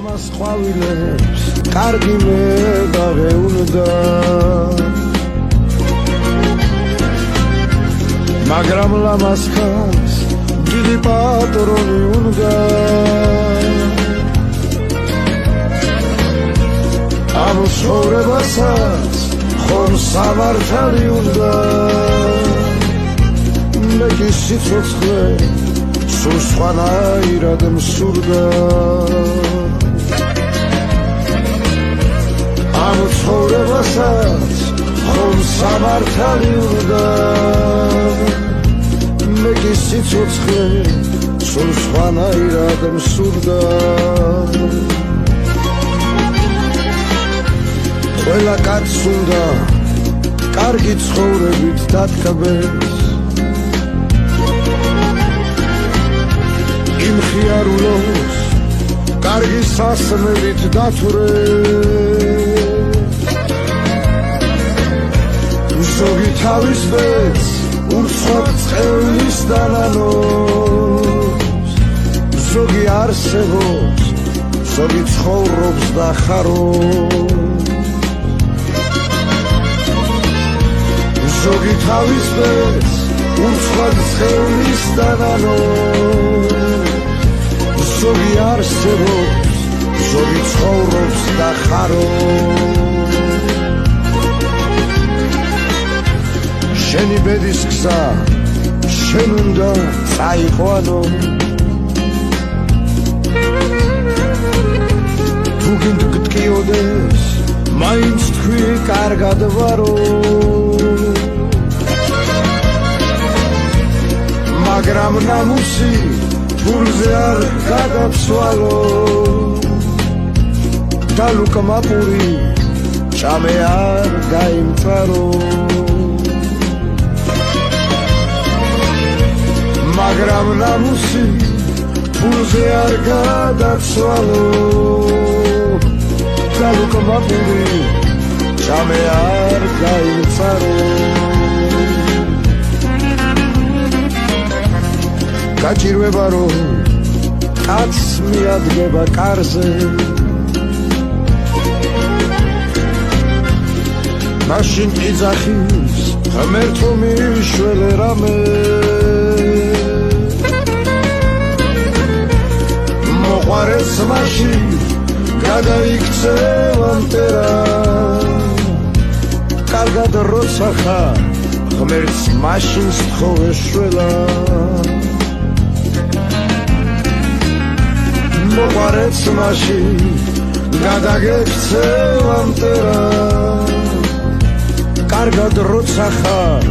ამას ყვავილებს კარგი მე დაღეუნდა მაგრამ ლამას ხალხს დიდი პატრონი უნდა ამ ცხოვრებასაც ხომ სამართალი უნდა მე კი სიცოცხლე სულ სხვანაირად მსურდა ამ ცხოვრებასაც ხომ სამართალი უნდა მე კი სიცოცხლე სულ სხვანაირად მსურდა ყველა კაცს უნდა კარგი ცხოვრებით დათქმეს იმ ხიარულოს კარგი სასმელით დათვრეს ზოგი თავის ბედს ურცხვად წყევლის დანანოს ზოგი არსებობს ზოგი ცხოვრობს და ხარობს ზოგი თავის ბედს ურცხვად წყევლის დანანოს ზოგი არსებობს ზოგი ცხოვრობს და ხარობს შენი ბედის გზა შენ უნდა წაიყვანო თუ გინდ გტკიოდეს მაინც თქვი კარგად ვარო მაგრამ ნამუსი ფულზე არ გადაცვალო და ლუკმაპური ჭამე არ გაიმწარო მაგრამ ნამუსი ფულზე არ გადაცვალო და ლუკმაპური ჭამე არ გაიმწარო გაჭირვება რომ კაცს მიადგება კარზე მაშინ იძახის ღმერთო მიშველე რამე მოყვარეს მაშინ გადაიქცევა მტერა კარგად როცა ხარ ღმერთს მაშინ სთხოვე შველა მოყვარეს მაშინ გადაგექცევა მტერა კარგად როცა ხარ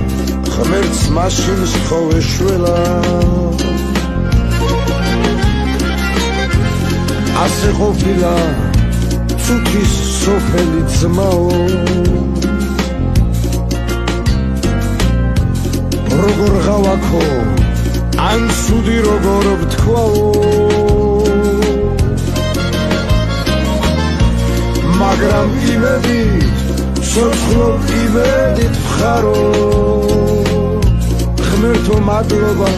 ღმერთს მაშინ სთხოვე შველა ასე ყოფილა წუთის სოფელი ძმაო როგორ ღავაქო ან ცუდი როგორ ვთქვაო მაგრამ იმედით ცოცხლობ იმედით ვხარო ღმერთო მადლობა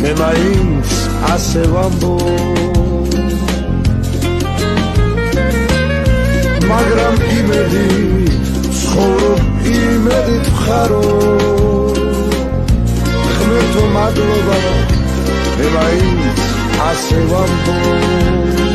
მე მაინც ასე ვამბობ მაგრამ იმედით ცხოვრობ იმედით ვხარო ღმერთო მადლობა მე მაინც ასე ვამბობ